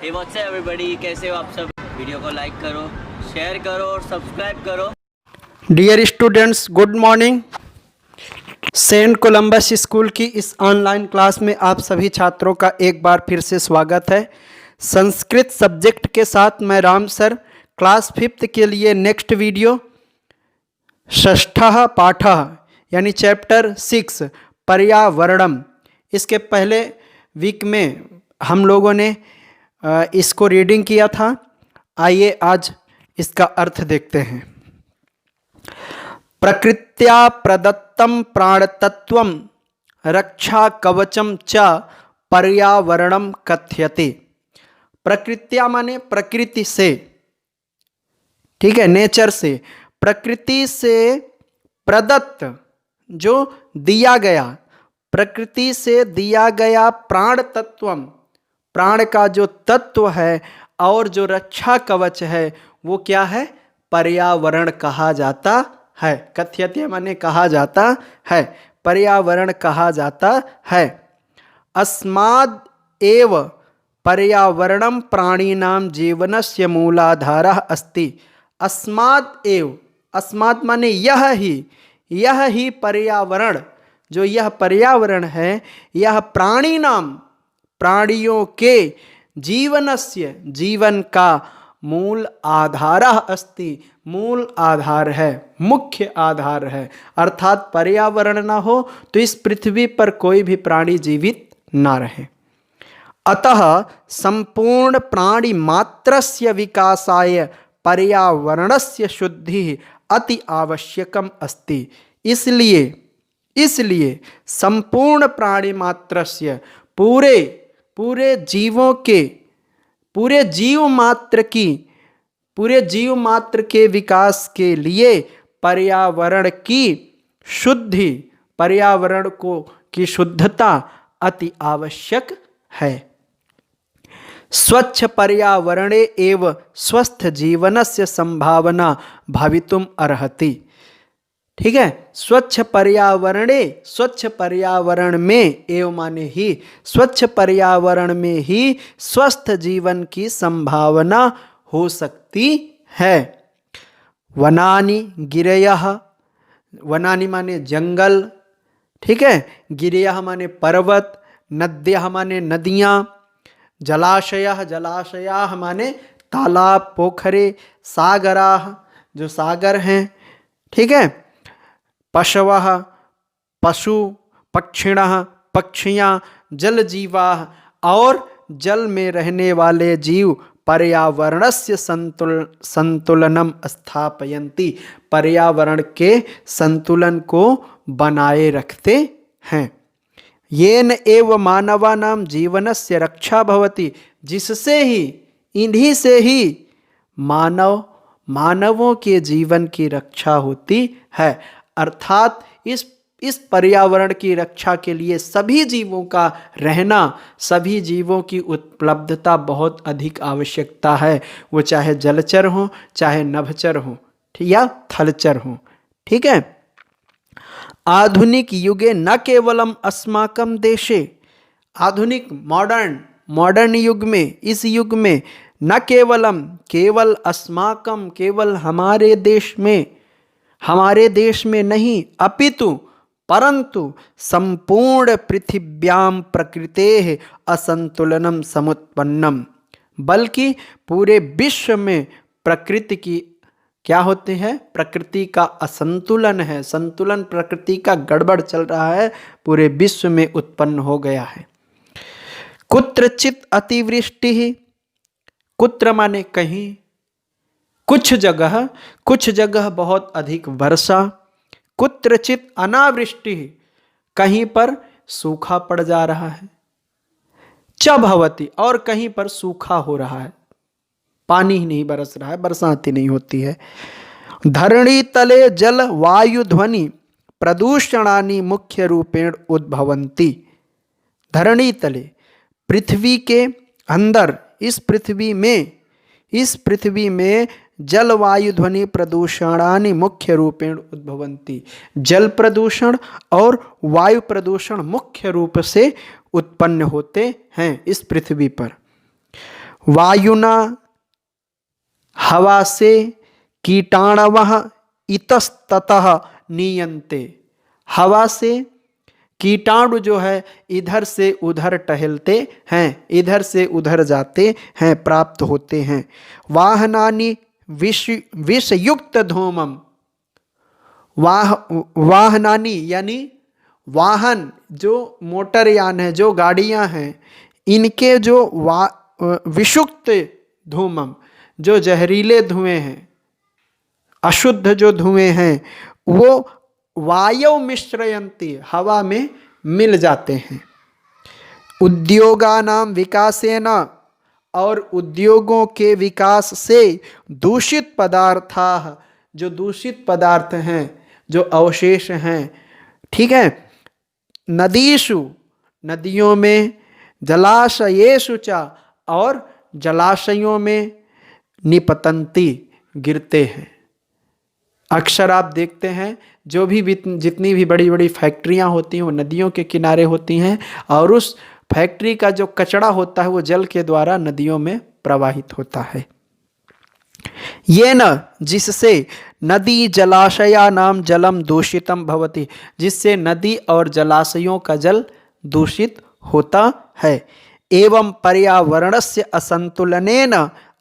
Hey what's up everybody, कैसे हो आप सब। वीडियो को लाइक करो, शेयर करो और सब्सक्राइब करो। Dear students, good morning. Saint Columbus school की इस ऑनलाइन क्लास में आप सभी छात्रों का एक बार फिर से स्वागत है। संस्कृत सब्जेक्ट के साथ मैं राम सर। क्लास 5th के लिए नेक्स्ट वीडियो षष्ठः पाठः यानी चैप्टर 6 पर्यावरणम। इसके पहले वीक में हम लोगों ने इसको रीडिंग किया था। आइए आज इसका अर्थ देखते हैं। प्रकृत्या प्रदत्तम प्राणतत्वम रक्षा कवचम च पर्यावरणम कथ्यते। प्रकृत्या माने प्रकृति से, ठीक है, नेचर से, प्रकृति से प्रदत्त जो दिया गया, प्रकृति से दिया गया प्राण तत्वम, प्राण का जो तत्व है और जो रक्षा कवच है वो क्या है? पर्यावरण कहा जाता है। कथ्यते माने कहा जाता है, पर्यावरण कहा जाता है। अस्माद् एव पर्यावरणम प्राणिनां जीवनस्य मूलाधारः अस्ति। अस्माद् एव, अस्मात् माने यह ही पर्यावरण, जो यह पर्यावरण है यह प्राणिनाम, प्राणियों के जीवनस्य, जीवन का मूल आधारः अस्ति, मूल आधार है, मुख्य आधार है। अर्थात पर्यावरण ना हो तो इस पृथ्वी पर कोई भी प्राणी जीवित ना रहे। अतः संपूर्ण प्राणी मात्रस्य विकासाय पर्यावरणस्य शुद्धिः अति आवश्यकम अस्ति। इसलिए संपूर्ण प्राणी मात्रस्य, पूरे जीवों के, पूरे जीव मात्र के विकास के लिए पर्यावरण की शुद्धि, पर्यावरण को की शुद्धता अति आवश्यक है। स्वच्छ पर्यावरणे एव स्वस्थ जीवनस्य संभावना भवितुम अर्हति। ठीक है, स्वच्छ पर्यावरणे, स्वच्छ पर्यावरण में, एवं माने ही, स्वच्छ पर्यावरण में ही स्वस्थ जीवन की संभावना हो सकती है। वनानि गिरयः, वनानि माने जंगल, ठीक है, गिरयः माने पर्वत, नद्यः माने नदियाँ, जलाशयः, जलाशयाः माने तालाब, पोखरे, सागराः जो सागर हैं, ठीक है, पशवः पशु, पक्षिणः पक्षियाँ, जलजीवाः और जल में रहने वाले जीव पर्यावरणस्य संतुलनम स्थापयन्ति, पर्यावरण के संतुलन को बनाए रखते हैं। येन एव मानवानां जीवनस्य रक्षा भवति, जिससे ही, इन्हीं से ही मानवों के जीवन की रक्षा होती है। अर्थात इस पर्यावरण की रक्षा के लिए सभी जीवों का रहना, सभी जीवों की उपलब्धता बहुत अधिक आवश्यकता है। वो चाहे जलचर हो, चाहे नभचर हो, या थलचर हो, ठीक है। आधुनिक युगे न केवलम अस्माकं देशे, आधुनिक मॉडर्न युग में, इस युग में न केवल अस्माकं, केवल हमारे देश में नहीं, अपितु परंतु संपूर्ण पृथिव्याम प्रकृतेः असंतुलनम समुत्पन्नम, बल्कि पूरे विश्व में प्रकृति की क्या होते हैं? प्रकृति का असंतुलन है, संतुलन प्रकृति का गड़बड़ चल रहा है, पूरे विश्व में उत्पन्न हो गया है। कुत्रचित अतिवृष्टि, कुत्र माने कहीं, कुछ जगह बहुत अधिक वर्षा, कुत्रचित अनावृष्टि, कहीं पर सूखा पड़ जा रहा है, च भवति और कहीं पर सूखा हो रहा है, पानी ही नहीं बरस रहा है, बरसात ही नहीं होती है। धरणी तले जल वायु ध्वनि प्रदूषणानि मुख्य रूपेण उद्भवन्ति। धरणी तले, पृथ्वी के अंदर, इस पृथ्वी में जल वायु ध्वनि प्रदूषणानि मुख्य रूपेण उद्भवन्ति। जल प्रदूषण और वायु प्रदूषण मुख्य रूप से उत्पन्न होते हैं इस पृथ्वी पर। वायुना हवा से कीटाणवः इतस्ततः नीयन्ते। हवा से कीटाणु जो है इधर से उधर टहलते हैं, इधर से उधर जाते हैं, प्राप्त होते हैं। वाहनानि विषयुक्त धूमम। वाहनानि यानी वाहन, जो मोटरयान है, जो गाड़ियां हैं, इनके जो विषुक्त धूमम, जो जहरीले धुएं हैं, अशुद्ध जो धुएं हैं, वो वायु मिश्रयन्ति, हवा में मिल जाते हैं। उद्योगानां विकासेन, और उद्योगों के विकास से दूषित पदार्थाः, जो दूषित पदार्थ हैं, जो अवशेष हैं, ठीक है, नदीषु, नदियों में, जलाशयेषु च, और जलाशयों में, निपतन्ति, गिरते हैं। अक्सर आप देखते हैं जो भी जितनी भी बड़ी बड़ी फैक्ट्रियां होती हैं वो नदियों के किनारे होती हैं, और उस फैक्ट्री का जो कचरा होता है वो जल के द्वारा नदियों में प्रवाहित होता है। ये न, जिससे नदी जलाशया नाम जलम दूषितम भवति, जिससे नदी और जलाशयों का जल दूषित होता है। एवं पर्यावरणस्य असंतुलनेन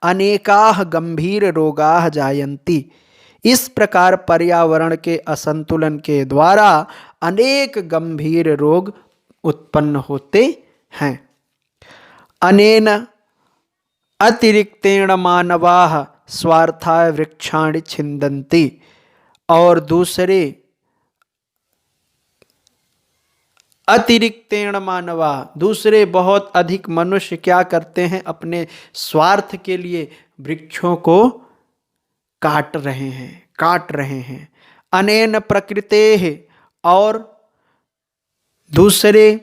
अनेकाः गंभीर रोगाः जायन्ति। इस प्रकार पर्यावरण के असंतुलन के द्वारा अनेक गंभीर रोग उत्पन्न होते हैं। अनेन अतिरिक्तेन मानवाः स्वार्थाय वृक्षाणि छिन्दन्ति, और दूसरे अतिरिक्तेन मानवा, दूसरे बहुत अधिक मनुष्य क्या करते हैं, अपने स्वार्थ के लिए वृक्षों को काट रहे हैं। अनेन प्रकृतेः, और दूसरे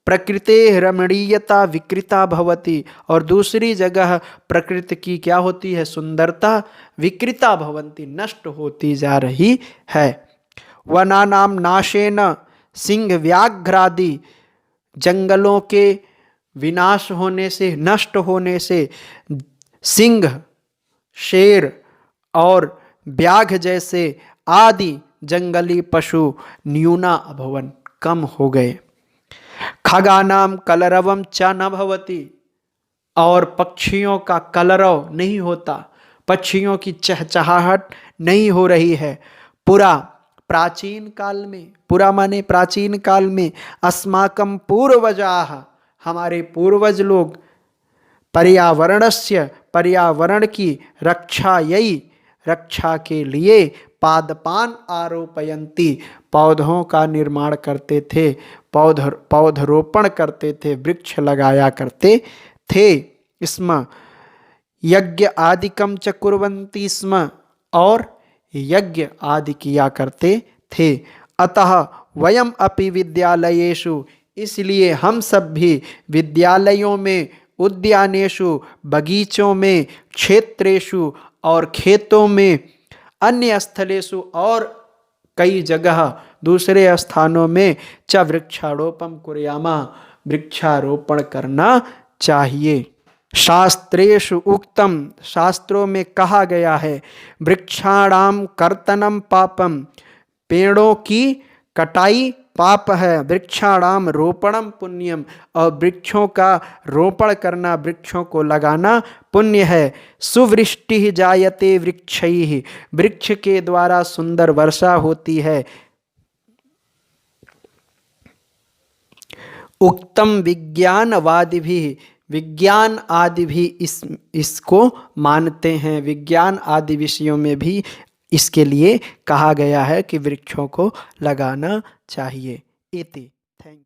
प्रकृतेः रमणीयता विकृता भवति, और दूसरी जगह प्रकृति की क्या होती है, सुंदरता विकृता भवन्ति, नष्ट होती जा रही है। वनानां नाशेन, सिंह व्याघ्रादि जंगलों के विनाश होने से, नष्ट होने से, सिंह, शेर और व्याघ जैसे आदि जंगली पशु न्यूना अभवन, कम हो गए। खगानाम कलरवम च न भवति, और पक्षियों का कलरव नहीं होता, पक्षियों की चहचहाहट नहीं हो रही है। पुरा, प्राचीन काल में, पुरा माने प्राचीन काल में, अस्माकं पूर्वजाः, हमारे पूर्वज लोग, पर्यावरणस्य, पर्यावरण की रक्षा के लिए पादपान आरोपयन्ति, पौधों का निर्माण करते थे, पौधरोपण करते थे, वृक्ष लगाया करते थे। स्म यज्ञ आदिकम च कुर्वन्ति स्म, और यज्ञ आदि किया करते थे। अतः वयम अपि विद्यालयेषु, इसलिए हम सब भी विद्यालयों में, उद्यानेषु, बगीचों में, क्षेत्रेषु और खेतों में, अन्य स्थलेषु और कई जगह दूसरे स्थानों में, च वृक्षारोपण कुर्यामा, वृक्षारोपण करना चाहिए। शास्त्रेषु उक्तम, शास्त्रों में कहा गया है, वृक्षाणाम कर्तनम पापम, पेड़ों की कटाई पाप है, वृक्षाणाम रोपणम पुण्यम, और वृक्षों का रोपण करना, वृक्षों को लगाना पुण्य है। सुवृष्टि जायते वृक्षैः, वृक्ष के द्वारा सुंदर वर्षा होती है। उक्तम विज्ञानवादी भी, विज्ञान आदि भी इसको मानते हैं, विज्ञान आदि विषयों में भी इसके लिए कहा गया है कि वृक्षों को लगाना चाहिए। इति। Thank you.